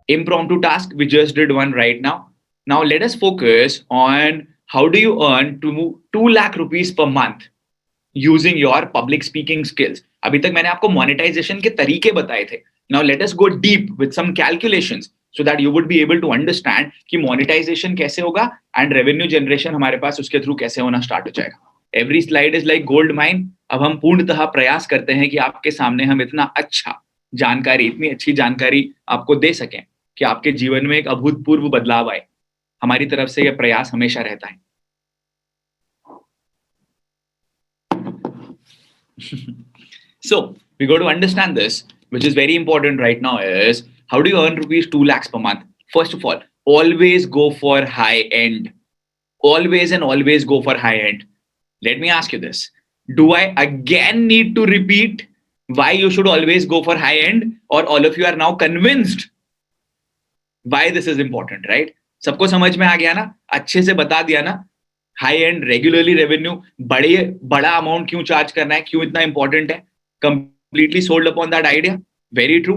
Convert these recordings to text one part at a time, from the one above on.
Impromptu task, we just did one right now. Now let us focus on how do you earn 2 lakh rupees per month using your public speaking skills. अभी तक मैंने आपको monetization के तरीके बताए थे. Now let us go deep with some calculations so that you would be able to understand कि monetization कैसे होगा and revenue generation हमारे पास उसके through कैसे होना start हो जाएगा. Every slide is like gold mine. अब हम पूर्णतः प्रयास करते हैं कि आपके सामने हम इतना अच्छा जानकारी, इतनी अच्छी जानकारी आपको दे सकें कि आपके जीवन में एक अभूतपूर्व बदलाव आए. हमारी तरफ से यह प्रयास हमेशा रहता है. So we got to understand this, which is very important right now, is how do you earn rupees 2 lakhs per month? First of all, always go for high end. Always and always go for high end. Let me ask you this. Do I again need to repeat why you should always go for high end, or all of you are now convinced why this is important, right? सबको समझ में आ गया ना? अच्छे से बता दिया ना? हाई एंड रेगुलरली रेवेन्यू बड़ा अमाउंट क्यों चार्ज करना है, क्यों इतना इंपॉर्टेंट है. Completely sold upon that idea. Very true.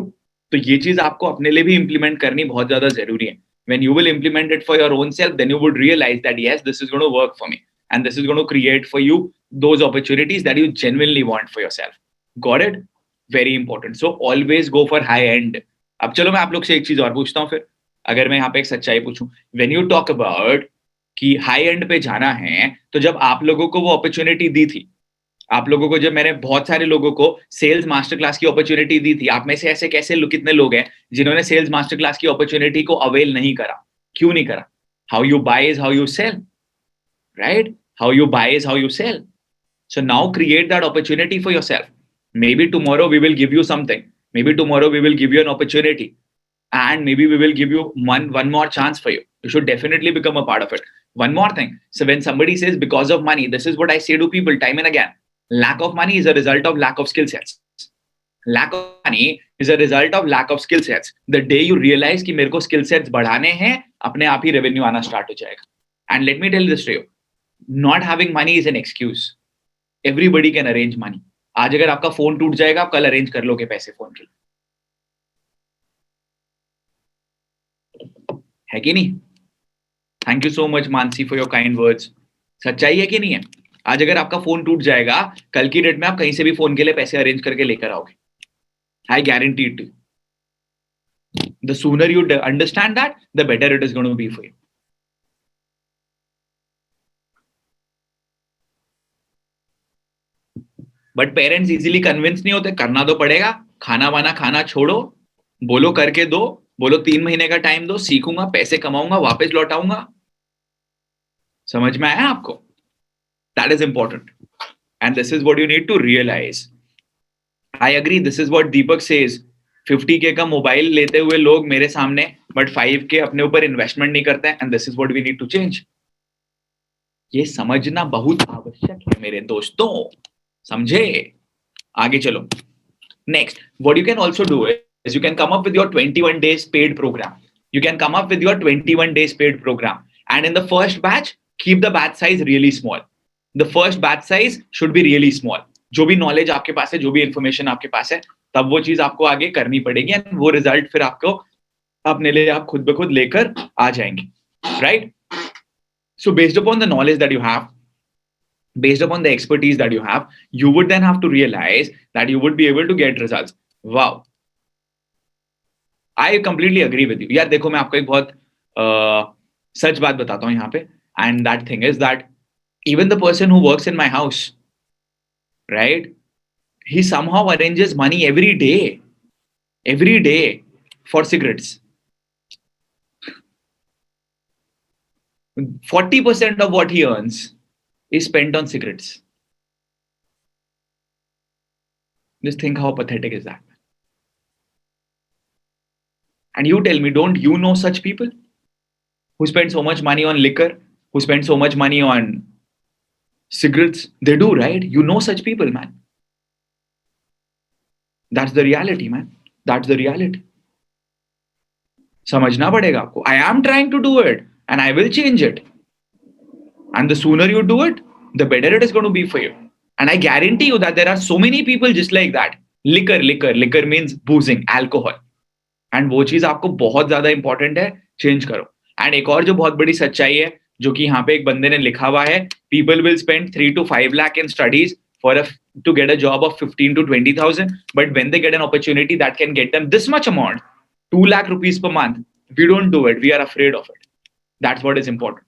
तो ये चीज आपको अपने लिए भी इंप्लीमेंट करनी बहुत ज्यादा जरूरी है. When you will implement it for your own self, then you would realize that yes, this is going to work for me, and this is going to create for you those opportunities that you genuinely want for yourself. Got it? Very important. So always go for high end. अब चलो मैं आप लोग से एक चीज और पूछता हूँ फिर. अगर मैं यहाँ पे एक सच्चाई पूछूं, when you talk about कि हाई एंड पे जाना है, तो जब आप लोगों को वो अपॉर्चुनिटी दी थी, आप लोगों को जब मैंने बहुत सारे लोगों को सेल्स मास्टर क्लास की अपॉर्चुनिटी दी थी, आप में से ऐसे कैसे कितने लोग हैं जिन्होंने सेल्स मास्टर क्लास की अपॉर्चुनिटी को अवेल नहीं करा? क्यों नहीं करा? How you buy is how you sell, right? How you buy is how you sell. So now create that opportunity for yourself. Maybe tomorrow we will give you something. Maybe tomorrow we will give you an opportunity. And maybe we will give you one more chance for you. You should definitely become a part of it. One more thing. So when somebody says because of money, this is what I say to people time and again. Lack of money is a result of lack of skill sets. Lack of money is a result of lack of skill sets. The day you realize कि मेरे को skill sets बढ़ाने हैं, अपने आप ही revenue आना start हो जाएगा. And let me tell this to you. Not having money is an excuse. Everybody can arrange money. आज अगर आपका फोन टूट जाएगा, आप कल अरेंज कर लोगे पैसे फोन के लिए. है कि नहीं? Thank you so much Mansi for your kind words. सच्चाई है कि नहीं है? आज अगर आपका फोन टूट जाएगा, कल की डेट में आप कहीं से भी फोन के लिए पैसे अरेंज करके लेकर आओगे. I guarantee it. The sooner you understand that, the better it is going to be for you. But parents easily convince नहीं होते. करना तो पड़ेगा. खाना वाना खाना छोड़ो, बोलो करके दो, बोलो 3 महीने का टाइम दो, सीखूंगा, पैसे कमाऊंगा, वापस लौटाऊंगा. समझ में आया आपको? That is important and this is what you need to realize. I agree. This is what Deepak says. 50K का मोबाइल लेते हुए लोग मेरे सामने, बट 5K अपने ऊपर इन्वेस्टमेंट नहीं करते हैं. And this is what we need to change. ये समझना बहुत आवश्यक है मेरे दोस्तों. समझे? आगे चलो. Next, what you can also do is you can come up with your 21 days paid program. You can come up with your 21 days paid program. And in the first batch, keep the batch size really small. The first batch size should be really small. जो भी knowledge आपके पास है, जो भी information आपके पास है, तब वो चीज आपको आगे करनी पड़ेगी and वो result फिर आपको अपने लिए आप खुद ब खुद लेकर आ जाएंगे. Right? So based upon the knowledge that you have, based upon the expertise that you have, you would then have to realize that you would be able to get results. Wow. I completely agree with you. यार देखो, मैं आपको एक बहुत सच बात बताता हूँ यहाँ पे. And that thing is that even the person who works in my house, right? He somehow arranges money every day for cigarettes. 40% of what he earns is spent on cigarettes. Just think how pathetic is that. And you tell me, don't you know such people who spend so much money on liquor, who spend so much money on cigarettes? They do, right? You know such people, man. That's the reality, man. That's the reality. समझना पड़ेगा आपको. I am trying to do it and I will change it. And the sooner you do it, the better it is going to be for you. And I guarantee you that there are so many people just like that. Liquor means boozing, alcohol. And वो चीज आपको बहुत ज्यादा important है, change करो. And एक और जो बहुत बड़ी सच्चाई है, जो कि यहाँ पे एक बंदे ने लिखा हुआ है, people will spend 3 to 5 lakh in studies for a to get a job of 15 to 20,000, but when they get an opportunity that can get them this much amount, 2 lakh rupees per month, we don't do it. We are afraid of it. That's what is important.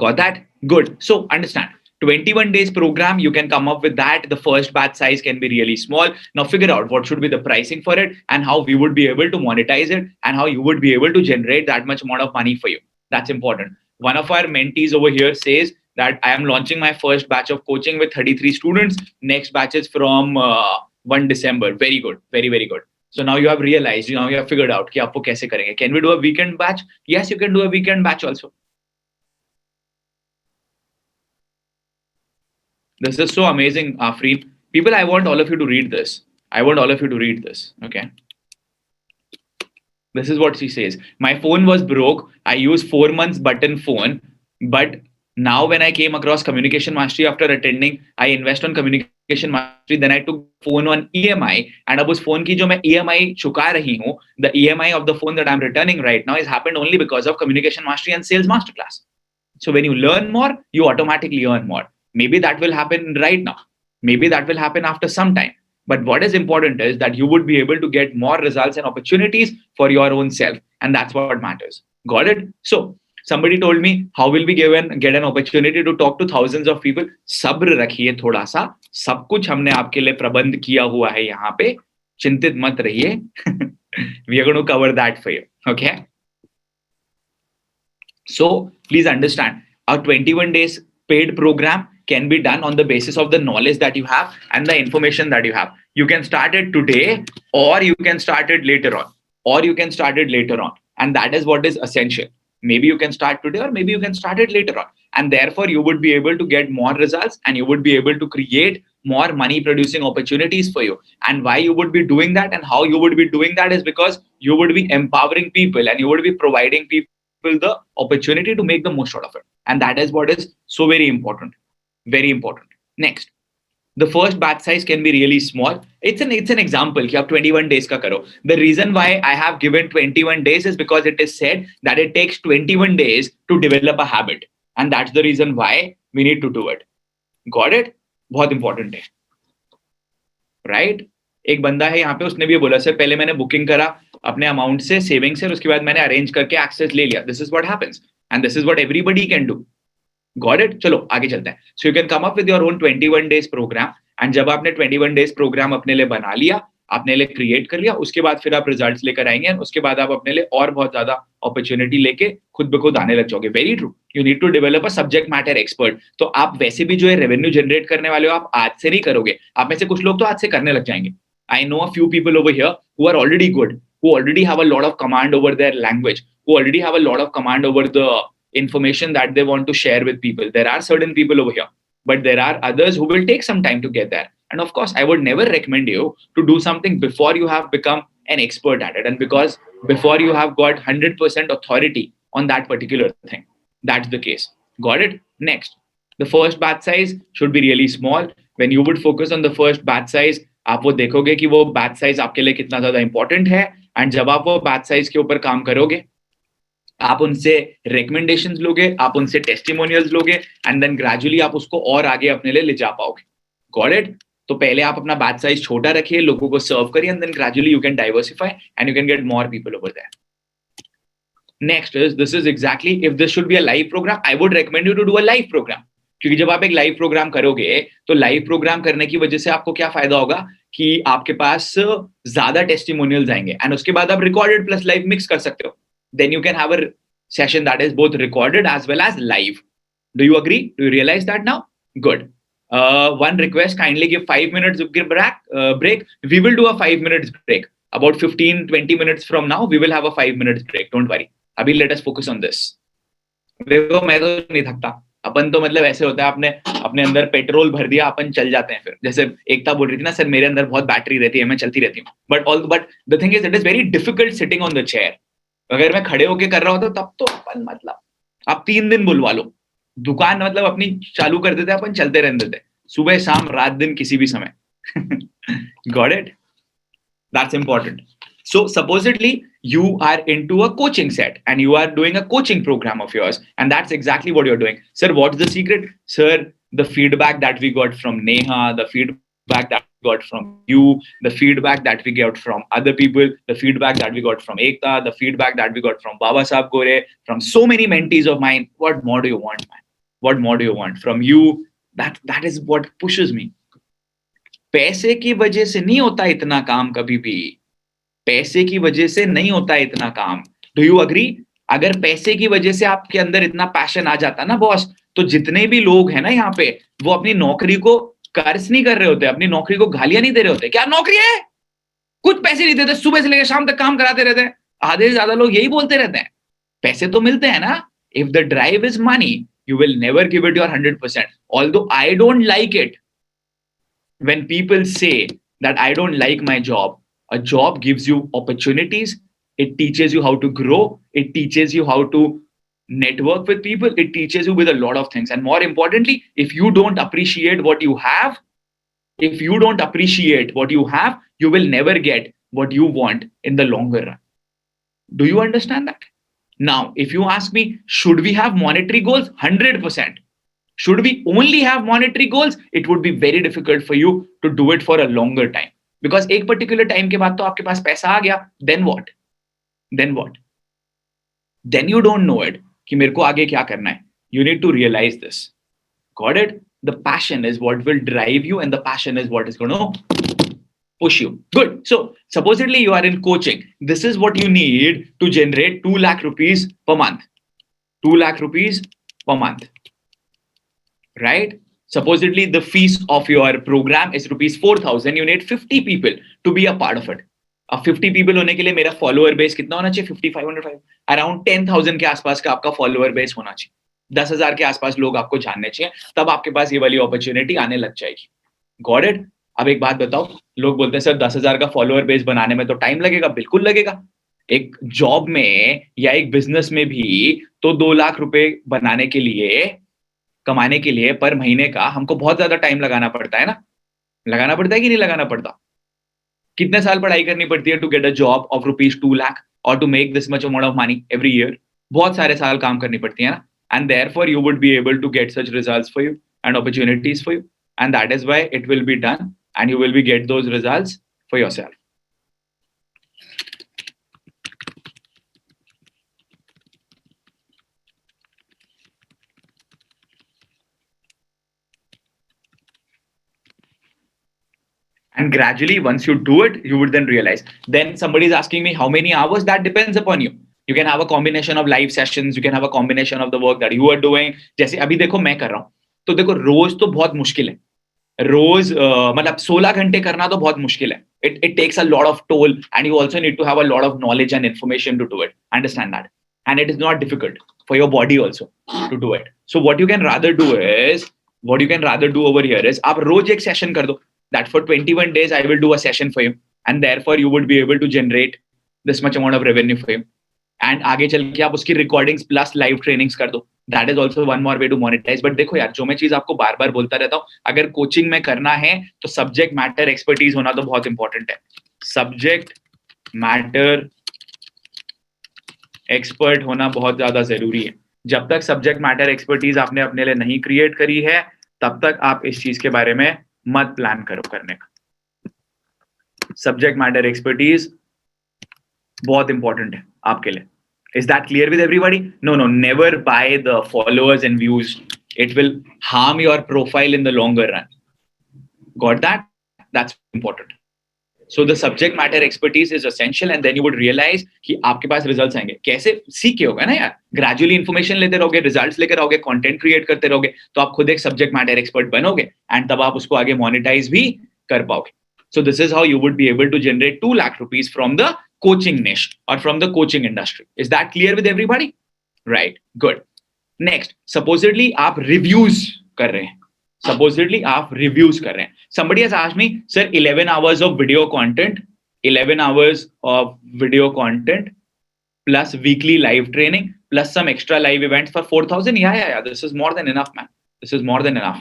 Got that? Good. So understand. 21 days program, you can come up with that. The first batch size can be really small. Now figure out what should be the pricing for it and how we would be able to monetize it and how you would be able to generate that much amount of money for you. That's important. One of our mentees over here says that I am launching my first batch of coaching with 33 students. Next batch is from 1 December. Very good. Very, very good. So now you have realized, now you have figured out कि आपको कैसे करेंगे. Can we do a weekend batch? Yes, you can do a weekend batch also. This is so amazing, Afreen. People, I want all of you to read this. I want all of you to read this. Okay. This is what she says. My phone was broke. I used 4 months button phone. But now when I came across Communication Mastery after attending, I invest on Communication Mastery. Then I took phone on EMI. And अब उस phone की जो मैं EMI चुका रही हूँ, the EMI of the phone that I'm returning right now is happened only because of Communication Mastery and Sales Masterclass. So when you learn more, you automatically earn more. Maybe that will happen right now. Maybe that will happen after some time. But what is important is that you would be able to get more results and opportunities for your own self. And that's what matters. Got it? So somebody told me, how will we get an opportunity to talk to thousands of people? सब्र रखिए थोड़ा सा. सब कुछ हमने आपके लिए प्रबंध किया हुआ है यहाँ पे. चिंतित मत रहिए. We are going to cover that for you. Okay? So please understand, our 21 days paid program can be done on the basis of the knowledge that you have and the information that you have. You can start it today, or you can start it later on, or you can start it later on. And that is what is essential. Maybe you can start today, or maybe you can start it later on. And therefore, you would be able to get more results and you would be able to create more money producing opportunities for you. And why you would be doing that and how you would be doing that is because you would be empowering people and you would be providing people the opportunity to make the most out of it. And that is what is so very important. Very important. Next, the first batch size can be really small. It's an example कि आप 21 days का करो. The reason why I have given 21 days is because it is said that it takes 21 days to develop a habit. And that's the reason why we need to do it. Got it? बहुत important है. Right? एक बंदा है यहाँ पे, उसने भी बोला सर पहले मैंने बुकिंग करा अपने अमाउंट से, सेविंग से, उसके बाद मैंने अरेंज करके एक्सेस ले लिया. This is what happens and this is what everybody can do. Got it? चलो आगे चलते हैं. So you can come up with your own 21 days program. And जब आपने 21 डेज प्रोग्राम अपने लिए बना लिया, अपने लिए क्रिएट कर लिया, उसके बाद फिर आप रिजल्ट्स लेकर आएंगे. उसके बाद आप अपने लिए और बहुत ज्यादा अपॉर्चुनिटी लेके खुद ब खुद आने लग जाओगे. Very true. You need to develop a subject matter expert. तो आप वैसे भी जो है रेवेन्यू जनरेट करने वाले हो, आप आज से नहीं करोगे. आप में से कुछ लोग तो आज से करने लग जाएंगे. I know a few people over here who are already good, who already have a lot of command over their language, who already have a lot of command over the information that they want to share with people. There are certain people over here, but there are others who will take some time to get there. And of course, I would never recommend you to do something before you have become an expert at it. And because before you have got 100% authority on that particular thing. That's the case. Got it? Next, the first batch size should be really small. When you would focus on the first batch size, आप वो देखोगे कि वो batch size आपके लिए कितना ज्यादा important है. एंड जब आप वो बैच साइज के ऊपर काम करोगे, आप उनसे रिकमेंडेशंस लोगे, आप उनसे टेस्टिमोनियल्स लोगे, एंड देन ग्रेजुअली आप उसको और आगे अपने लिए ले जा पाओगे. Got it? तो पहले आप अपना बैच साइज छोटा रखिए, लोगों को सर्व करिए, and then gradually you can diversify and you can get more people over there. Next is, this is exactly, if this should be a live program, I would recommend you to do a live program. क्योंकि जब आप एक live programme करोगे, तो live programme करने की वजह से आपको क्या फायदा होगा कि आपके पास ज्यादा टेस्टिमोनियल्स आएंगे, एंड उसके बाद आप रिकॉर्डेड प्लस लाइव मिक्स कर सकते हो. Then you can have a session that is both recorded as well as live. Do you agree? Do you realize that now? Good. One request, kindly give 5 minutes break. We will do a 5 minutes break. About 15-20 minutes from now, we will have a 5 minutes break. Don't worry. अभी let us focus on this. देखो मैं तो नहीं थकता. अपन तो मतलब ऐसे होता है, आपने अपने अंदर पेट्रोल भर दिया, अपन चल जाते हैं. फिर जैसे एकता बोल रही थी ना, सर मेरे अंदर बहुत बैटरी रहती है, मैं चलती रहती हूँ. But the thing is, it is very difficult sitting on the chair. अगर मैं खड़े होके कर रहा होता तब तो अपन मतलब आप 3 दिन बुलवा लो, दुकान मतलब अपनी चालू कर देते, अपन चलते रहते थे सुबह शाम रात दिन किसी भी समय. Got it? That's important. So supposedly you are into a coaching set and you are doing a coaching program of yours, and that's exactly what you're doing. Sir, what's the secret? Sir, the feedback that we got from Neha, the feedback that we got from you, the feedback that we got from other people, the feedback that we got from Ekta, the feedback that we got from Baba Sahab Gore, from so many mentees of mine. What more do you want, man? What more do you want from you? That is what pushes me. पैसे की वजह से नहीं होता इतना काम कभी भी. पैसे की वजह से नहीं होता इतना काम. Do you agree? अगर पैसे की वजह से आपके अंदर इतना पैशन आ जाता ना बॉस, तो जितने भी लोग हैं ना यहाँ पे, वो अपनी नौकरी को कर्ज नहीं कर रहे होते, अपनी नौकरी को गालियां नहीं दे रहे होते. क्या नौकरी है, कुछ पैसे नहीं देते, सुबह से लेकर शाम तक काम कराते रहते हैं. आधे से ज्यादा लोग यही बोलते रहते हैं. पैसे तो मिलते हैं ना. If the drive is money, you will never give it your 100%. Although I don't like it when people say that I don't like my job. A job gives you opportunities. It teaches you how to grow. It teaches you how to network with people. It teaches you with a lot of things. And more importantly, if you don't appreciate what you have, you will never get what you want in the longer run. Do you understand that? Now, if you ask me, should we have monetary goals? 100%. Should we only have monetary goals? It would be very difficult for you to do it for a longer time. Because एक particular time के बाद तो आपके पास पैसा आ गया, then what? Then you don't know it कि मेरे को आगे क्या करना है. You need to realize this. Got it? The passion is what will drive you, and the passion is what is going to push you. Good. So supposedly you are in coaching. This is what you need to generate 2 lakh rupees per month. 2 lakh rupees per month. Right? Supposedly the fees of your program is rupees 4,000. You need 50 people to be a part of it. अब 50 people होने के लिए मेरा follower base कितना होना चाहिए? 5500, around 10,000 के आसपास का आपका follower base होना चाहिए. 10,000 के आसपास लोग आपको जानने चाहिए, तब आपके पास ये वाली opportunity आने लग जाएगी. Got it? अब एक बात बताओ, लोग बोलते हैं सर 10,000 का follower base बनाने में तो टाइम लगेगा. बिल्कुल लगेगा. एक जॉब में या एक बिजनेस में भी तो 2 लाख रुपए बनाने के लिए, कमाने के लिए पर महीने का हमको बहुत ज्यादा टाइम लगाना पड़ता है ना. लगाना पड़ता है कि नहीं लगाना पड़ता? कितने साल पढ़ाई करनी पड़ती है to get a job of rupees 2 lakh और to make this much amount of money every year? बहुत सारे साल काम करनी पड़ती है ना. And therefore you would be able to get such results for you and opportunities for you, and that is why it will be done and you will be get those results for yourself. And gradually, once you do it, you would then realize. Then somebody is asking me how many hours. That depends upon you. You can have a combination of live sessions. You can have a combination of the work that you are doing. जैसे अभी देखो मैं कर रहा हूँ, तो देखो रोज तो बहुत मुश्किल है. रोज मतलब 16 घंटे करना तो बहुत मुश्किल है. It takes a lot of toll, and you also need to have a lot of knowledge and information to do it. Understand that? And it is not difficult for your body also to do it. So what you can rather do over here is आप रोज एक session कर दो. That for 21 days I will do a session for you, and therefore you would be able to generate this much amount of revenue for you. And आगे चल के आप उसकी recordings plus live trainings कर दो. That is also one more way to monetize. But देखो यार, जो मैं चीज आपको बार बार बोलता रहता हूँ, अगर कोचिंग में करना है तो subject matter expertise होना तो बहुत important है. Subject matter expert होना बहुत ज्यादा जरूरी है. जब तक subject matter expertise आपने अपने लिए नहीं create करी है, तब तक आप इस चीज के बारे में मत प्लान करो करने का. सब्जेक्ट मैटर एक्सपर्टीज बहुत इंपॉर्टेंट है आपके लिए. Is that clear with everybody? No, never buy the followers and views. It will harm your profile in the longer run. Got that? That's important. So the subject matter expertise is essential, and then you would realize कि आपके पास results आएंगे. कैसे? सीख के होगा ना यार. Gradually information लेते रहोगे, रिजल्ट्स लेकर रहोगे, कंटेंट क्रिएट करते रहोगे, तो आप खुद एक सब्जेक्ट मैटर एक्सपर्ट बनोगे, एंड तब आप उसको आगे मोनेटाइज भी कर पाओगे. So this is how you would be able to generate 2 lakh rupees from the coaching niche और from the coaching industry. Is that clear with everybody? Right, good. Next, supposedly आप रिव्यूज कर रहे हैं. Somebody has asked me, sir, 11 hours of video content plus weekly live training plus some extra live events for 4,000. Yeah. This is more than enough, man. This is more than enough.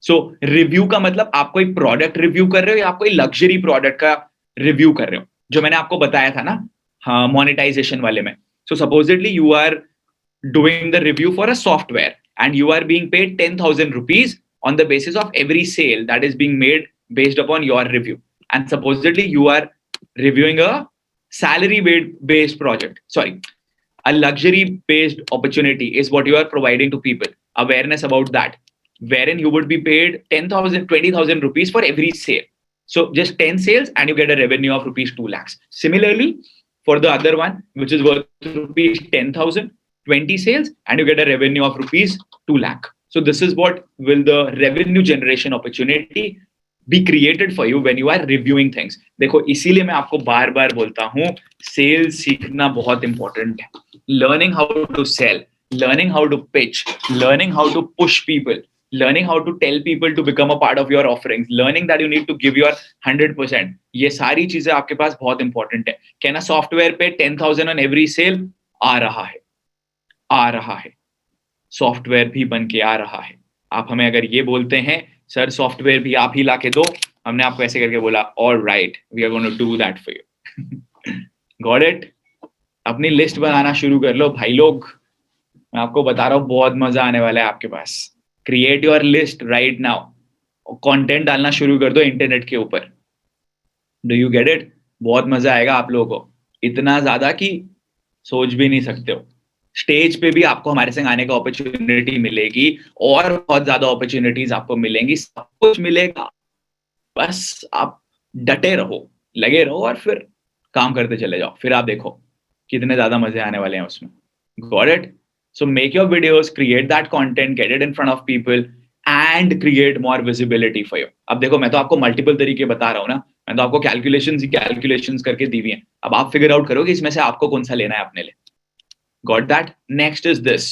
So review का मतलब आप कोई product review कर रहे हो या आप कोई luxury product का रिव्यू कर रहे हो, जो मैंने आपको बताया था ना, हाँ, मोनेटाइजेशन वाले में. So supposedly you are doing the review for a software and you are being paid 10,000 rupees on the basis of every sale that is being made based upon your review. And supposedly you are reviewing a salary based project. Sorry, a luxury based opportunity is what you are providing to people. Awareness about that, wherein you would be paid 10,000, 20,000 rupees for every sale. So just 10 sales and you get a revenue of rupees 2 lakhs. Similarly, for the other one, which is worth rupees 10,000, 20 sales and you get a revenue of rupees 2 lakh. So this is what will the revenue generation opportunity be created for you when you are reviewing things. देखो, इसीलिए मैं आपको बार बार बोलता हूँ, sales सीखना बहुत important है. Learning how to sell, learning how to pitch, learning how to push people, learning how to tell people to become a part of your offerings, learning that you need to give your 100%. ये सारी चीजें आपके पास बहुत important है. कहना software पे 10,000 on every sale आ रहा है, सॉफ्टवेयर भी बन के आ रहा है. आप हमें अगर ये बोलते हैं सर सॉफ्टवेयर भी आप ही ला के दो, हमने आपको ऐसे करके बोला alright, we are going to do that for you. Got it? अपनी लिस्ट बनाना शुरू कर लो भाई लोग. मैं आपको बता रहा हूँ बहुत मजा आने वाला है आपके पास. Create your list right now. Content डालना शुरू कर दो इंटरनेट के ऊपर. Do you get it? बहुत मजा आएगा आप लोगों को, इतना ज्यादा कि सोच भी नहीं सकते हो. स्टेज पे भी आपको हमारे संग आने का अपॉर्चुनिटी मिलेगी और बहुत ज्यादा अपॉर्चुनिटीज आपको मिलेंगी, सब कुछ मिलेगा. बस आप डटे रहो, लगे रहो और फिर काम करते चले जाओ. फिर आप देखो कितने ज्यादा मजे आने वाले हैं उसमें. Got it? So make your videos, create that content, get it in front of people and create more visibility for you. अब देखो, मैं तो आपको मल्टीपल तरीके बता रहा हूँ ना, मैं तो आपको कैलकुलेशंस करके दी हुई है. अब आप फिगर आउट करो कि इसमें से आपको कौन सा लेना है अपने लिए. Got that? Next is this,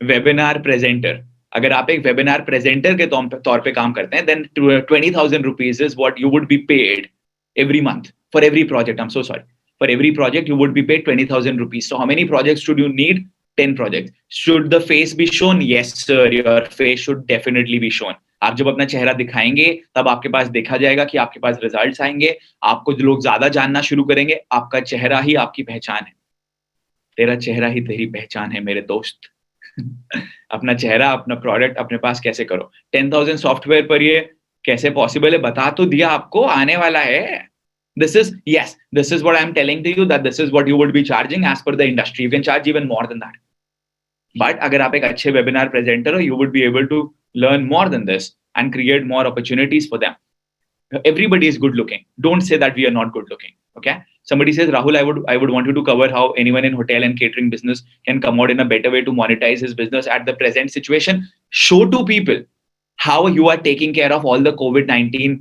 webinar presenter. अगर आप एक webinar presenter के तौर पे काम करते हैं, then 20,000 rupees is what you would be paid every month for every project. I'm so sorry. For every project, you would be paid 20,000 rupees. So how many projects should you need? 10 projects. Should the face be shown? Yes, sir. Your face should definitely be shown. आप जब अपना चेहरा दिखाएंगे तब आपके पास देखा जाएगा कि आपके पास रिजल्ट्स आएंगे. आपको जो लोग ज्यादा जानना शुरू करेंगे, आपका चेहरा ही आपकी पहचान है. तेरा चेहरा ही तेरी पहचान है मेरे दोस्त. अपना चेहरा, अपना प्रोडक्ट अपने पास कैसे करो. 10,000 सॉफ्टवेयर पर ये कैसे पॉसिबल है बता तो दिया आपको, आने वाला है. This is what I'm telling to you, that this is what you would be charging as per the industry. You can charge even more than that. But अगर आप एक अच्छे वेबिनार प्रेजेंटर हो, you would be able to learn more than this and create more opportunities for them. Everybody is good looking. Don't say that we are not good looking. Okay? Somebody says, Rahul, I would want you to cover how anyone in hotel and catering business can come out in a better way to monetize his business at the present situation. Show to people how you are taking care of all the COVID-19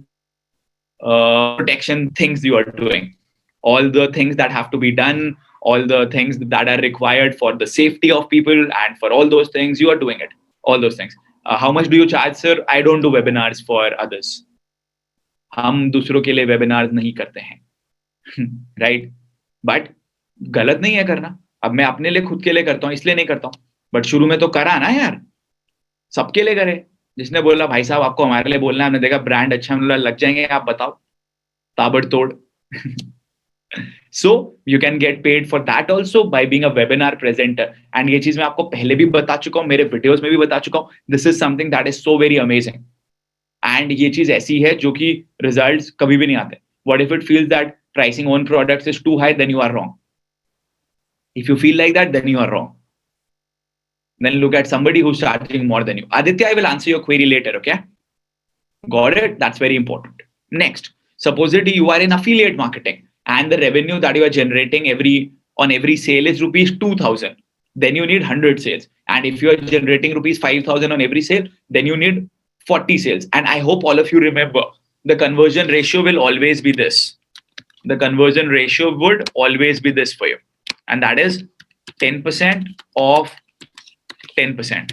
protection things you are doing. All the things that have to be done, all the things that are required for the safety of people, and for all those things, you are doing it. All those things. How much do you charge, sir? I don't do webinars for others. हम दूसरों के लिए webinars नहीं करते हैं. Right? But गलत नहीं है करना. अब मैं अपने लिए, खुद के लिए करता हूँ, इसलिए नहीं करता हूँ. बट शुरू में तो करा ना यार, सबके लिए करे. जिसने बोला भाई साहब आपको हमारे लिए बोलना है, हमने देखा ब्रांड अच्छा लग जाएंगे, आप बताओ, ताबड़तोड़. सो you can get paid for that also by being a webinar presenter. And ये चीज मैं आपको पहले भी बता चुका हूँ, मेरे वीडियोस में भी बता चुका हूँ. This is something that is so very amazing. And ये चीज ऐसी है जो कि रिजल्ट्स कभी भी नहीं आते. What if it feels that pricing on products is too high, then you are wrong. If you feel like that, then you are wrong. Then look at somebody who's charging more than you. Aditya, I will answer your query later, okay? Got it? That's very important. Next, supposedly you are in affiliate marketing and the revenue that you are generating on every sale is rupees 2,000. Then you need 100 sales. And if you are generating rupees 5,000 on every sale, then you need 40 sales. And I hope all of you remember, the conversion ratio will always be this. The conversion ratio would always be this for you. And that is 10% of 10%.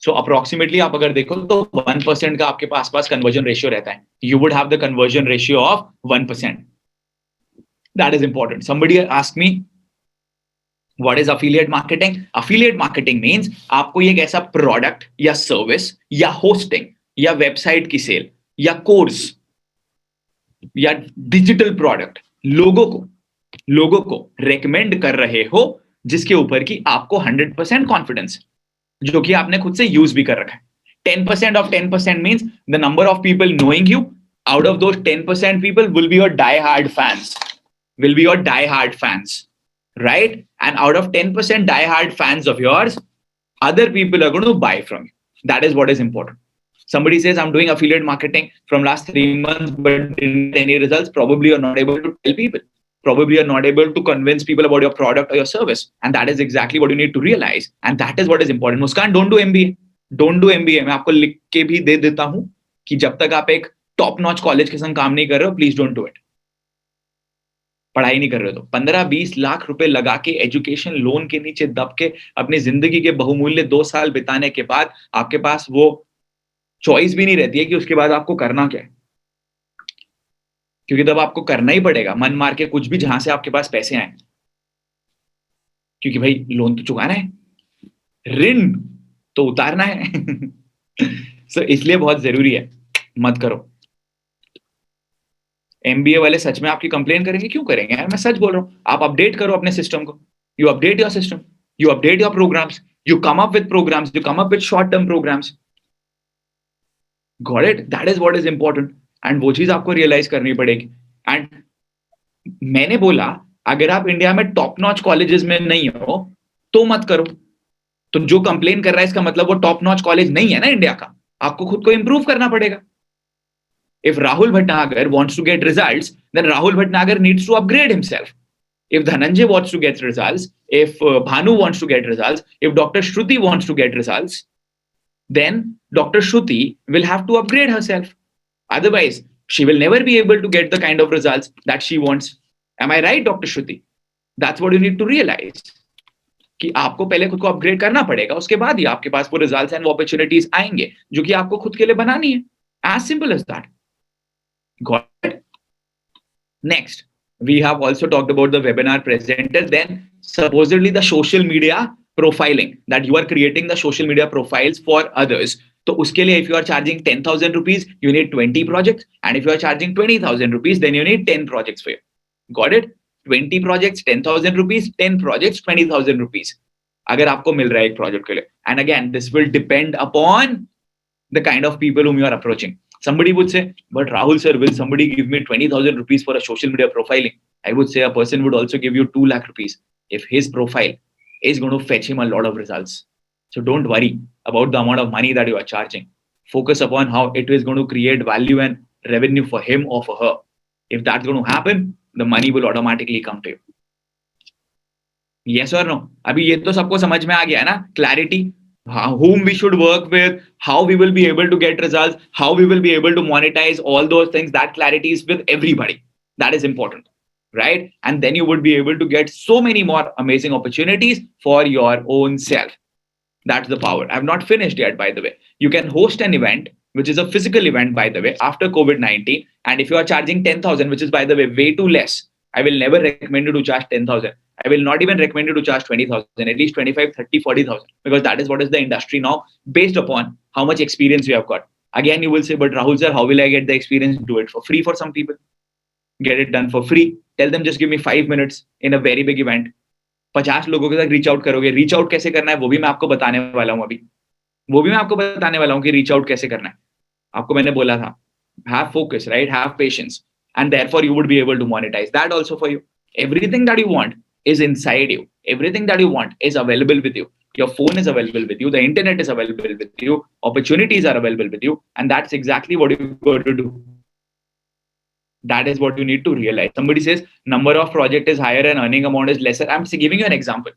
So approximately आप अगर देखो तो 1% का आपके पास conversion ratio रहता है. You would have the conversion ratio of 1%. That is important. Somebody asked me, what is affiliate marketing? Affiliate marketing means आपको एक ऐसा product या service या hosting या website की sale या course या डिजिटल प्रोडक्ट लोगों को रेकमेंड कर रहे हो जिसके ऊपर की आपको 100% कॉन्फिडेंस, जो कि आपने खुद से यूज भी कर रखा है. 10% of 10% means the number of people knowing you. Out of those 10% people will be your die-hard fans. Right? And out of 10% die-hard fans of yours, other people are going to buy from you. That is what is important. Somebody says, I'm doing affiliate marketing from last 3 months, but didn't get any results. Probably you're not able to tell people. Probably you're not able to convince people about your product or your service. And that is exactly what you need to realize. And that is what is important. Muskan, don't do MBA. Don't do MBA. मैं आपको लिख के भी दे देता हूं कि जब तक आप एक टॉप नॉच कॉलेज के संग काम नहीं कर रहे हो, प्लीज डोंट डू इट. पढ़ाई नहीं कर रहे हो तो 15-20 लाख रुपए लगा के एजुकेशन लोन के नीचे दब के अपनी जिंदगी के बहुमूल्य 2 साल बिताने के बाद आपके पास वो चॉइस भी नहीं रहती है कि उसके बाद आपको करना क्या है. क्योंकि तब आपको करना ही पड़ेगा मन मार के कुछ भी, जहां से आपके पास पैसे आए, क्योंकि भाई लोन तो चुकाना है, ऋण तो उतारना है. सो इसलिए बहुत जरूरी है, मत करो. एमबीए वाले सच में आपकी कंप्लेन करेंगे? क्यों करेंगे यार, मैं सच बोल रहा हूं. आप अपडेट करो अपने सिस्टम को. You update your system, you update your programs, you come up with programs, you come up with short term programs. Got it? That is what is important. And वो चीज आपको रियलाइज करनी पड़ेगी. And मैंने बोला, अगर आप इंडिया में टॉप नॉच कॉलेजेस में नहीं हो तो मत करो. तो जो कंप्लेन कर रहा है इसका मतलब वो टॉप नॉच कॉलेज नहीं है ना इंडिया का. आपको खुद को इंप्रूव करना पड़ेगा. If Rahul Bhatnagar wants to get results, then Rahul Bhatnagar needs to upgrade himself. If Dhananjay wants to get results, if Bhanu wants to get results, if Dr. Shruti wants to get results, then Dr. Shruti will have to upgrade herself. Otherwise, she will never be able to get the kind of results that she wants. Am I right, Dr. Shruti? That's what you need to realize. कि आपको पहले खुद को upgrade करना पड़ेगा, उसके बाद ही आपके पास वो रिजल्ट्स एंड वो अपॉर्चुनिटीज आएंगे जो कि आपको खुद के लिए बनानी है. As simple as that. Got it? Next, we have also talked about the webinar presenter. Then supposedly the social media profiling, that you are creating the social media profiles for others. तो उसके लिए if you are charging 10,000 rupees, you need 20 projects. And if you are charging 20,000 rupees, then you need 10 projects for you. Got it? 20 projects, 10,000 rupees, 10 projects, 20,000 rupees. अगर आपको मिल रहा है एक project के लिए. And again, this will depend upon the kind of people whom you are approaching. Somebody would say, but Rahul sir, will somebody give me 20,000 rupees for a social media profiling? I would say a person would also give you 2 lakh rupees if his profile is going to fetch him a lot of results. So don't worry about the amount of money that you are charging. Focus upon how it is going to create value and revenue for him or for her. If that's going to happen, the money will automatically come to you. Yes or no? अभी ये तो सबको समझ में आ गया है ना? Clarity. Whom we should work with, how we will be able to get results, how we will be able to monetize all those things. That clarity is with everybody. That is important, right? And then you would be able to get so many more amazing opportunities for your own self. That's the power. I've not finished yet, by the way. You can host an event, which is a physical event, by the way, after COVID-19. And if you are charging 10,000, which is, by the way, way too less, I will never recommend you to charge 10,000. I will not even recommend you to charge 20,000, at least 25, 30, 40,000, because that is what is the industry now based upon how much experience you have got. Again, you will say, but Rahul sir, how will I get the experience? Do it for free for some people. Get it done for free. Tell them just give me 5 minutes in a very big event. 50 लोगों के साथ reach out करोगे. Reach out कैसे करना है वो भी मैं आपको बताने वाला हूँ अभी. वो भी मैं आपको बताने वाला हूँ कि रीच आउट कैसे करना है. आपको मैंने बोला था, have focus, right? Have patience. And therefore you would be able to monetize that also for you. Everything that you want is inside you. Everything that you want is available with you. Your phone is available with you. The internet is available with you. Opportunities are available with you. And that's exactly what you've got to do. That is what you need to realize. Somebody says number of project is higher and earning amount is lesser. I'm giving you an example.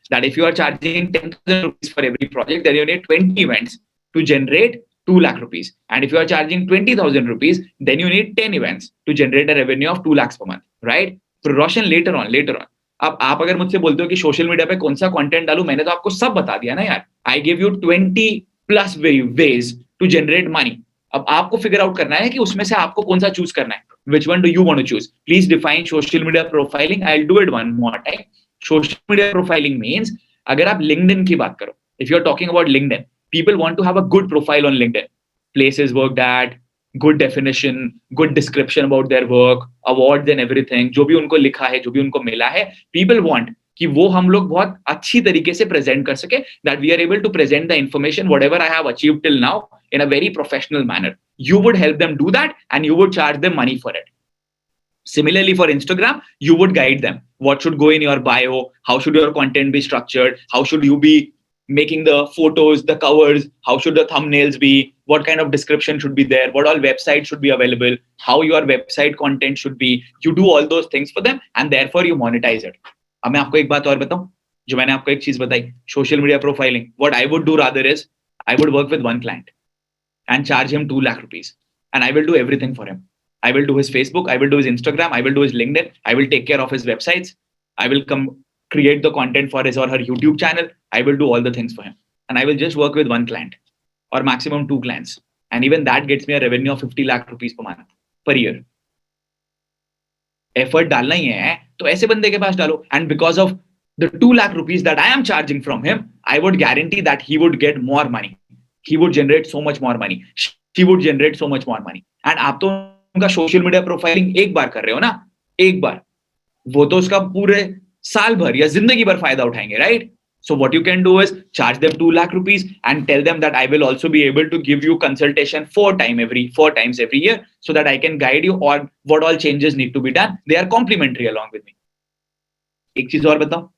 That if you are charging 10,000 rupees for every project, then you need 20 events to generate 2 lakh rupees. And if you are charging 20,000 rupees, then you need 10 events to generate a revenue of 2 lakhs per month, right? Progression later on. अब आप अगर मुझसे बोलते हो कि social media पे कौन सा कंटेंट डालूं, मैंने तो आपको सब बता दिया ना यार. I give you 20+ ways to generate money. अब आपको फिगर आउट करना है कि उसमें से आपको कौन सा चूज करना है. Which one do you want to choose? Please define social media profiling. I'll do it one more time. Social media profiling means अगर आप LinkedIn की बात करो, if you're talking about LinkedIn, people want to have a good profile on LinkedIn. Places worked at, good definition, good description about their work, awards and everything, जो भी उनको लिखा है, जो भी उनको मिला है, people want कि वो हम लोग बहुत अच्छी तरीके से present कर सके, that we are able to present the information whatever I have achieved till now in a very professional manner. You would help them do that and you would charge them money for it. Similarly, for Instagram, you would guide them. What should go in your bio? How should your content be structured? How should you be making the photos, the covers? How should the thumbnails be? What kind of description should be there? What all websites should be available? How your website content should be? You do all those things for them and therefore you monetize it. अब मैं आपको एक बात और बताऊं, जो मैंने आपको एक चीज बताई, social media profiling. What I would do rather is I would work with one client and charge him 2 lakh rupees and I will do everything for him. I will do his Facebook, I will do his Instagram, I will do his LinkedIn, I will take care of his websites, I will come create the content for his or her YouTube channel, I will do all the things for him. And I will just work with one client or maximum 2 clients. And even that gets me a revenue of 50 lakh rupees per month, per year. Effort डालना ही है, तो ऐसे बंदे के पास डालो. And because of the 2 lakh rupees that I am charging from him, I would guarantee that he would get more money. He would generate so much more money. She would generate so much more money. And आप तो उनका social media profiling एक बार कर रहे हो ना, एक बार, वो तो उसका पूरे साल भर या जिंदगी भर फायदा उठाएंगे, right? So what you can do is charge them 2 lakh rupees and tell them that I will also be able to give you consultation 4 times every year so that I can guide you on what all changes need to be done. They are complimentary along with me. एक चीज और बताओ,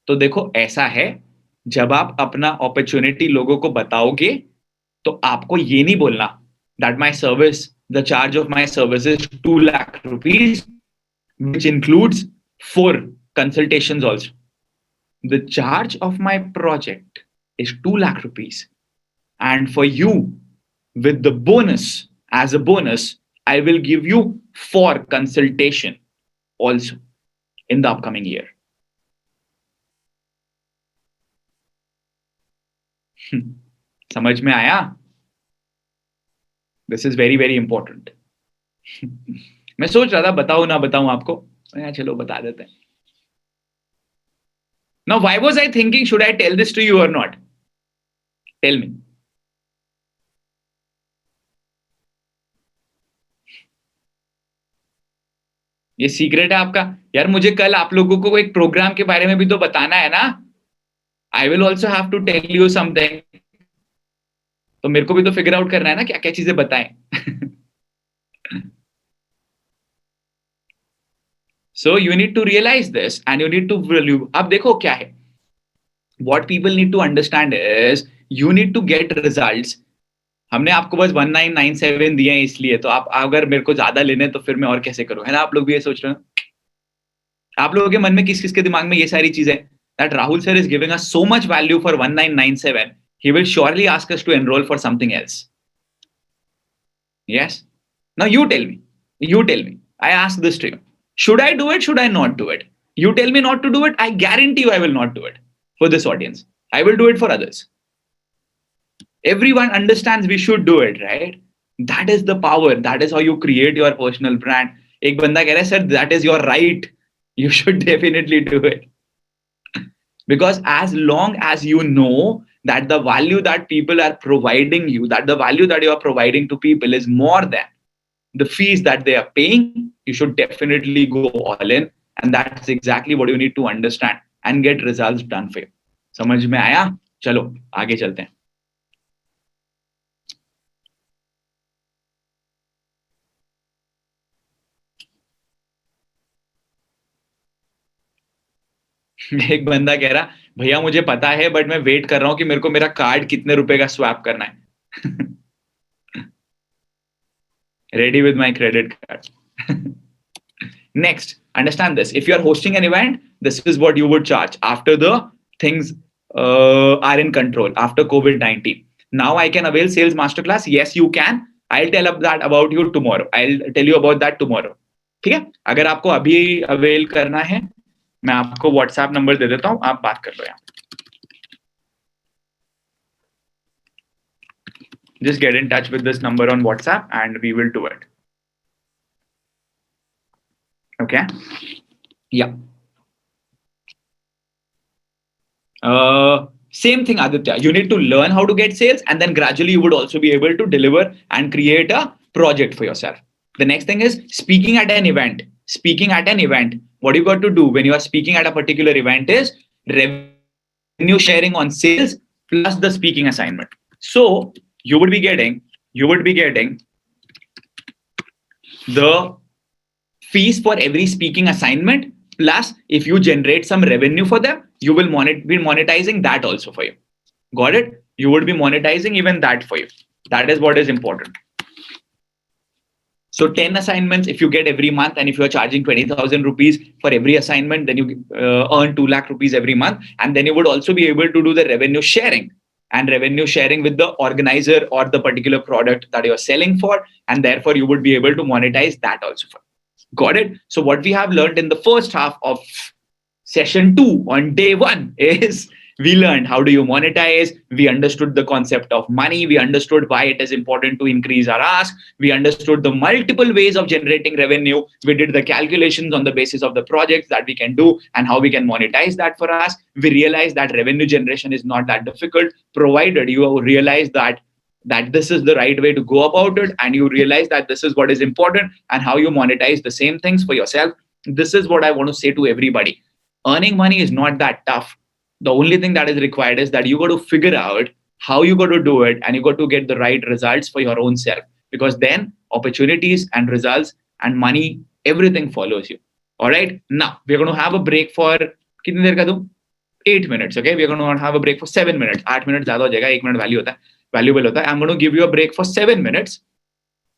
तो देखो ऐसा है, जब आप अपना अपॉर्चुनिटी लोगों को बताओगे तो आपको ये नहीं बोलना that my service, the charge of my service is 2 lakh rupees, which includes 4 consultations also. The charge of my project is 2 lakh rupees. And for you, with the bonus, as a bonus, I will give you 4 consultation also in the upcoming year. समझ में आया? This is very very important. मैं सोच रहा था बताऊं ना बताऊं आपको, चलो बता देते हैं. Now why was I thinking should I tell this to you or not? Tell me. ये सीक्रेट है आपका यार. मुझे कल आप लोगों को एक प्रोग्राम के बारे में भी तो बताना है ना. I will also have to tell you something. तो मेरे को भी तो फिगर आउट करना है ना क्या क्या चीजें बताएं. So you need to realize this and you need to value. अब देखो क्या है, what people need to understand is you need to get results. हमने आपको बस 1997 दिए हैं इसलिए, तो आप अगर मेरे को ज्यादा लेने तो फिर मैं और कैसे करूं, है ना? आप लोग भी ये सोच रहे हो. आप लोगों के मन में किस किस के दिमाग में ये सारी चीजें, that Rahul sir is giving us so much value for 1997, he will surely ask us to enroll for something else. Yes? Now you tell me, I ask this to you, should I do it, should I not do it? You tell me not to do it, I guarantee you I will not do it for this audience. I will do it for others. Everyone understands we should do it, right? That is the power. That is how you create your personal brand. एक बंदा कह रहा है sir that is your right, you should definitely do it. Because as long as you know that the value that people are providing you, that the value that you are providing to people is more than the fees that they are paying, you should definitely go all in. And that's exactly what you need to understand and get results done for you. समझ में आया? चलो आगे चलते हैं. एक बंदा कह रहा भैया मुझे पता है बट मैं वेट कर रहा हूं कि मेरे को मेरा कार्ड कितने रुपए का स्वैप करना है. Ready with my credit card. Next, understand this. If you are hosting an event, this is what you would charge after the things are in control, after COVID-19. Now I can avail sales masterclass. Yes, you can. I'll tell that about you tomorrow. I'll tell you about that tomorrow. ठीक है? अगर आपको अभी avail करना है, मैं आपको WhatsApp number दे देता हूं, आप बात कर लो. यहाँ just get in touch with this number on WhatsApp and we will do it. Okay? Yeah. Same thing, Aditya. You need to learn how to get sales, and then gradually you would also be able to deliver and create a project for yourself. The next thing is speaking at an event. Speaking at an event. What you got to do when you are speaking at a particular event is revenue sharing on sales plus the speaking assignment. So you would be getting the fees for every speaking assignment, plus if you generate some revenue for them, you will be monetizing that also for you. Got it? You would be monetizing even that for you. That is what is important. So 10 assignments if you get every month, and if you are charging 20,000 rupees for every assignment, then you earn 2 lakh rupees every month, and then you would also be able to do the revenue sharing with the organizer or the particular product that you're selling for, and therefore you would be able to monetize that also for. Got it? So what we have learned in the first half of session 2 on day 1 is we learned how do you monetize. We understood the concept of money. We understood why it is important to increase our ask. We understood the multiple ways of generating revenue. We did the calculations on the basis of the projects that we can do and how we can monetize that for us. We realized that revenue generation is not that difficult, provided you realize that this is the right way to go about it, and you realize that this is what is important and how you monetize the same things for yourself. This is what I want to say to everybody. Earning money is not that tough. The only thing that is required is that you got to figure out how you got to do it, and you got to get the right results for your own self, because then opportunities and results and money, everything follows you. All right. Now we're going to have a break for 8 minutes. Okay. We're going to have a break for 7 minutes. 8 minutes ज़्यादा हो जाएगा. 1 minute valuable होता है. I'm going to give you a break for 7 minutes,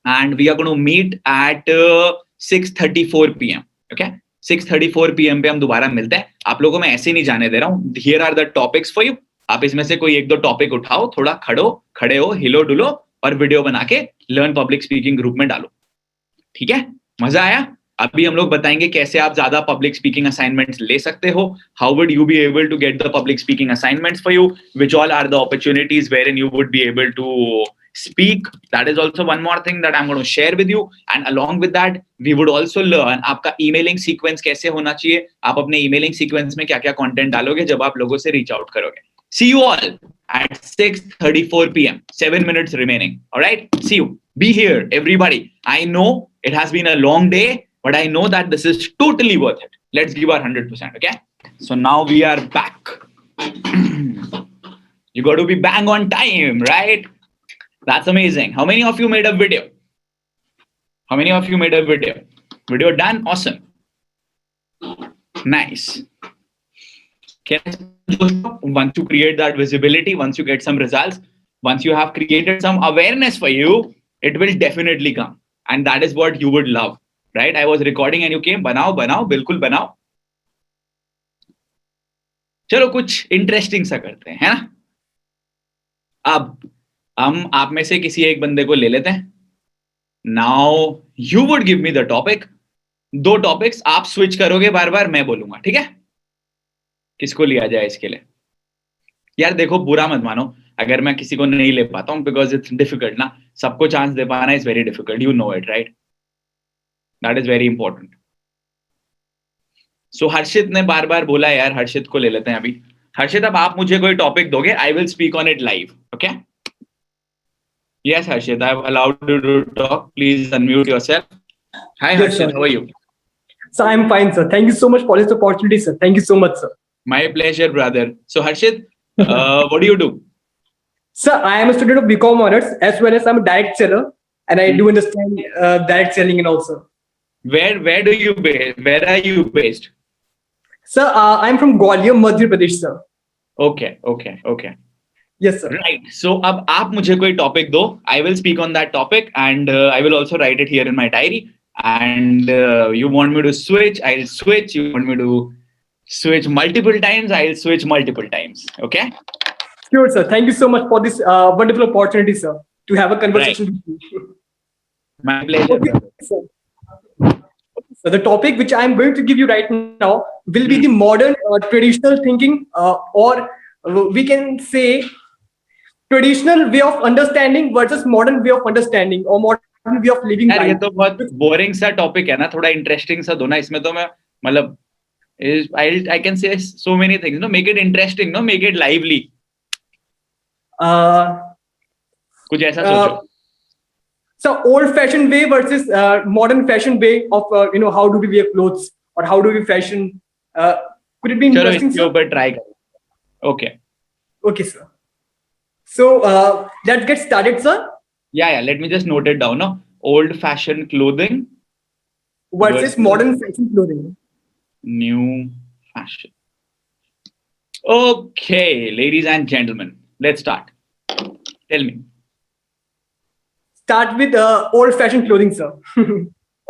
and we are going to meet at 6:34 p.m. Okay. 6:34 p.m. पे हम दोबारा मिलते हैं. आप लोगों को मैं ऐसे नहीं जाने दे रहा हूँ. Here are the topics for you. आप इसमें से कोई 1-2 टॉपिक उठाओ, थोड़ा खड़े हो, हिलो डुलो, और वीडियो बना के लर्न पब्लिक स्पीकिंग ग्रुप में डालो. ठीक है? मजा आया? अभी हम लोग बताएंगे कैसे आप ज्यादा पब्लिक स्पीकिंग असाइनमेंट्स ले सकते हो. How would you be able to get the public speaking assignments for you? Which all are the opportunities wherein you would be able to speak. That is also one more thing that I'm going to share with you. And along with that, we would also learn आपका emailing sequence कैसे होना चाहिए. आप अपने emailing sequence में क्या-क्या content डालोगे जब आप लोगों से reach out करोगे. See you all at 6:34 p.m. 7 minutes remaining. All right. See you. Be here, everybody. I know it has been a long day, but I know that this is totally worth it. Let's give our 100%. Okay. So now we are back. You got to be bang on time, right? That's amazing. How many of you made a video? How many of you made a video? Video done? Awesome. Nice. Once you create that visibility, once you get some results, once you have created some awareness for you, it will definitely come. And that is what you would love, right? I was recording and you came, banao, bilkul banao. चलो कुछ interesting सा करते हैं, है ना? अब हम आप में से किसी एक बंदे को ले लेते हैं. Now you would give me the topic. 2 topics आप स्विच करोगे, बार बार मैं बोलूंगा. ठीक है? किसको लिया जाए इसके लिए? यार देखो, बुरा मत मानो अगर मैं किसी को नहीं ले पाता हूं, बिकॉज इट्स डिफिकल्ट ना. सबको चांस दे पाना is very difficult. You know it, right? That is very important. So Harshit ने बार बार बोला, यार हर्षित को ले लेते हैं अभी. हर्षित, अब आप मुझे कोई टॉपिक दोगे, I will speak on it live. Okay? Yes, Harshit, I've allowed you to talk. Please unmute yourself. Hi, Yes, Harshit. sir. How are you? So I'm fine, sir. Thank you so much for this opportunity, sir. Thank you so much, sir. My pleasure, brother. So, Harshit, what do you do? Sir, I am a student of BCom honors, as well as I'm a direct seller, and I do understand direct selling and also. Where are you based? Sir, I'm from Gwalior, Madhya Pradesh, sir. Okay. Yes, sir. Right. So, अब आप मुझे कोई topic दो. I will speak on that topic, and I will also write it here in my diary. And you want me to switch? I'll switch. You want me to switch multiple times? I'll switch multiple times. Okay. Sure, sir. Thank you so much for this wonderful opportunity, sir, to have a conversation with you. My pleasure. Okay, sir. So the topic which I am going to give you right now will be the modern traditional thinking, or we can say traditional way of understanding versus modern way of understanding or modern way of living यार life. ये तो बहुत boring सा topic है ना. थोड़ा interesting सा दो ना. इसमें तो मैं मतलब is I can say so many things. No, make it interesting. No, make it lively. Uh, कुछ ऐसा uh, सोचो. so old-fashioned way versus modern fashion way of how do we wear clothes or how do we fashion. Could it be चलो interesting, इसके sir? ऊपर try करो. Okay. Okay, sir. So let's get started, sir. Yeah. Let me just note it down. No, old-fashioned clothing Versus versus modern fashion clothing. new fashion. Okay, ladies and gentlemen, let's start. Tell me. Start with old-fashioned clothing, sir.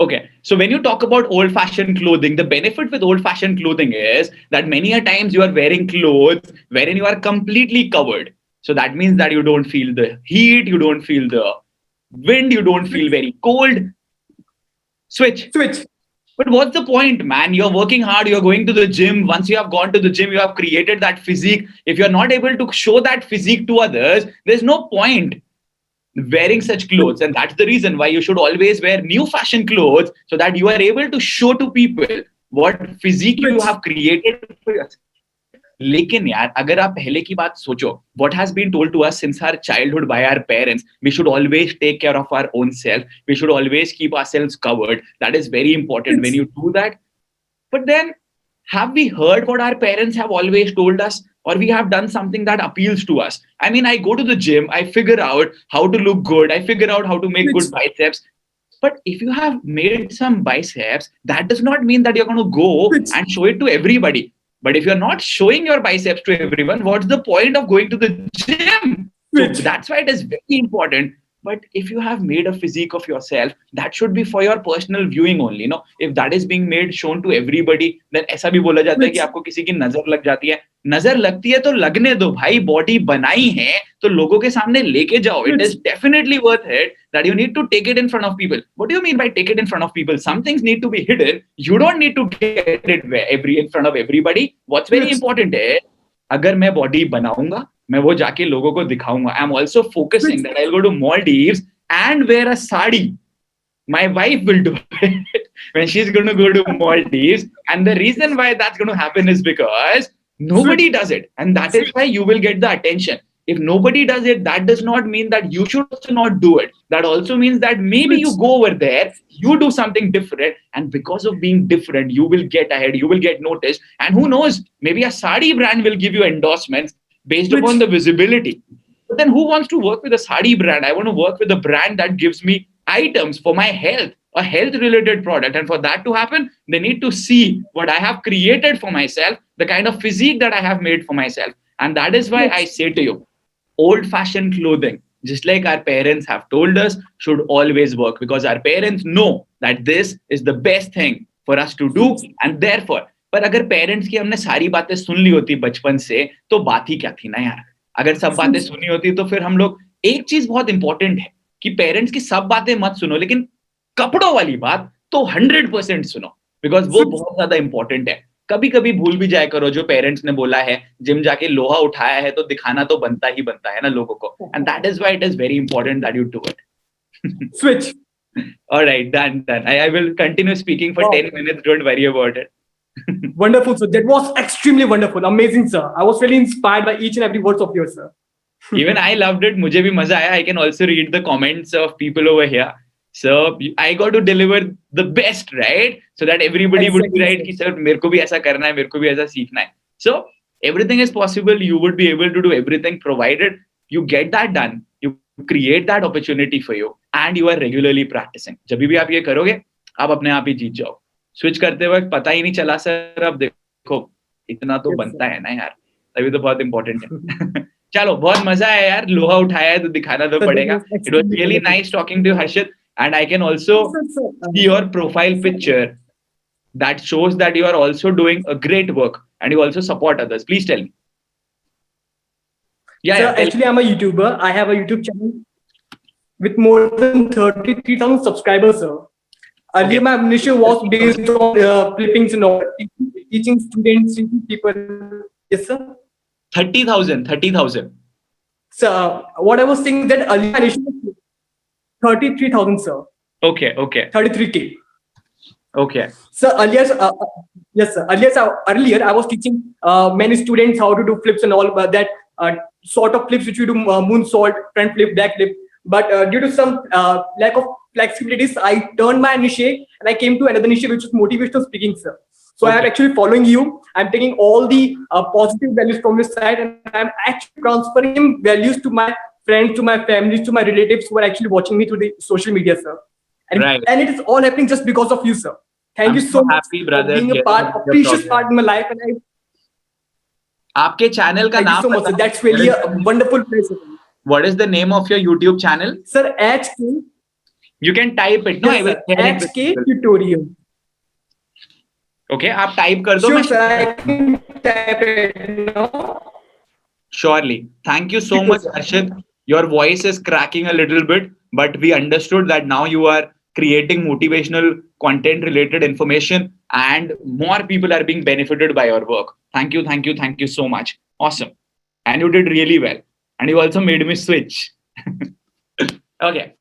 Okay, so when you talk about old-fashioned clothing, the benefit with old-fashioned clothing is that many a times you are wearing clothes wherein you are completely covered. So that means that you don't feel the heat, you don't feel the wind, you don't feel very cold. Switch. Switch. But what's the point, man? You're working hard, you're going to the gym. Once you have gone to the gym, you have created that physique. If you're not able to show that physique to others, there's no point wearing such clothes. And that's the reason why you should always wear new fashion clothes so that you are able to show to people what physique you have created for yourself. लेकिन यार अगर आप पहले की बात सोचो, what has been told to us since our childhood by our parents, we should always take care of our own self, we should always keep ourselves covered. That is very important when you do that. But then, have we heard what our parents have always told us, or we have done something that appeals to us? I mean, I go to the gym, I figure out how to look good, I figure out how to make good biceps. But if you have made some biceps, that does not mean that you're going to go and show it to everybody. But if you're not showing your biceps to everyone, what's the point of going to the gym? So that's why it is very important. But if you have made a physique of yourself, that should be for your personal viewing only. No, if that is being made shown to everybody, then ऐसा भी बोला जाता है कि आपको किसी की नजर लग जाती है. नजर लगती है तो लगने दो भाई, बॉडी बनाई है तो लोगों के सामने लेके जाओ. It is definitely worth it that you need to take it in front of people. What do you mean by take it in front of people? Some things need to be hidden. You don't need to get it in front of everybody. What's very important है, अगर मैं body बनाऊंगा, मैं वो जाके लोगों को दिखाऊंगा. I am also focusing that I will go to Maldives and wear a sari. My wife will do it when she's going to go to Maldives. And the reason why that's going to happen is because nobody does it. And that is why you will get the attention. If nobody does it, that does not mean that you should also not do it. That also means that maybe you go over there, you do something different. And because of being different, you will get ahead, you will get noticed. And who knows, maybe a sari brand will give you endorsements based upon the visibility. But then who wants to work with a sari brand? I want to work with a brand that gives me items for my health, a health related product. And for that to happen, they need to see what I have created for myself, the kind of physique that I have made for myself. And that is why I say to you, old fashioned clothing, just like our parents have told us, should always work, because our parents know that this is the best thing for us to do. And therefore, पर अगर parents की हमने सारी बातें सुन ली होती बचपन से, तो बात ही क्या थी ना यार. अगर सब बातें सुनी होती तो फिर हम लोग, एक चीज बहुत इंपॉर्टेंट है कि पेरेंट्स की सब बातें मत सुनो, लेकिन कपड़ों वाली बात तो 100% सुनो, बिकॉज वो बहुत ज्यादा इंपॉर्टेंट है. कभी कभी भूल भी जाया करो जो पेरेंट्स ने बोला है, जिम जाके लोहा उठाया है तो दिखाना तो बनता ही बनता है ना लोगों को. And that is why it is very important that you do it. Switch. All right, done. I will continue speaking for 10 minutes. Don't worry about it. Wonderful, sir. That was extremely wonderful. Amazing, sir. I was really inspired by each and every words of yours, sir. Even I loved it. मुझे भी मजा आया. I can also read the comments of people over here. So I got to deliver the best, right? So that everybody would be right कि sir मेरे को भी ऐसा करना है, मेरे को भी ऐसा सीखना है. So everything is possible. You would be able to do everything provided you get that done. You create that opportunity for you and you are regularly practicing. जब भी आप ये करोगे, आप अपने आप ही जीत जाओ. स्विच करते वक्त पता ही नहीं चला सर, अब देखो इतना तो बनता है ना यार, तभी तो बहुत इंपॉर्टेंट है. चलो बहुत मजा आया यार, लोहा उठाया है तो दिखाना तो पड़ेगा. It was really nice talking to Harshit, and I can also see your profile picture that shows that you are also doing a great work and you also support others. Please tell me. Yeah, sir, actually I'm a YouTuber. I have a YouTube channel with more than 33,000 subscribers, sir. Earlier, my mission was based on clippings and all, teaching students, teaching people. Yes, sir. 30,000. So, what I was saying that earlier, my mission was 33,000, sir. Okay. 33K. Okay. So yes, sir. Earlier I was teaching many students how to do flips and all, but that sort of flips which we do moonsault, front flip, back flip. But due to some lack of flexibilities, I turned my niche and I came to another niche which is motivational speaking, sir. So I am Okay. actually following you. I'm taking all the positive values from your side, and I'm actually transferring values to my friends, to my families, to my relatives who are actually watching me through the social media, sir. Right. And it is all happening just because of you, sir. Thank I'm you so so much happy, for brother, being a hearing part, about a your precious part progress. in my life. And I आपके channel का thank you नाम so much, sir. बताओ. That's really a wonderful place. What is the name of your YouTube channel? Sir, HK, You can type it. No, I yes, will sir. share it with HK people. tutorial. Okay, आप type कर दो. Sure, मैं sir. I can type it now. Surely. Thank you so Thank you, much, sir. Harshit. Your voice is cracking a little bit, but we understood that now you are creating motivational content related information and more people are being benefited by your work. Thank you, thank you, thank you so much. Awesome. And you did really well. And you also made me switch. Okay.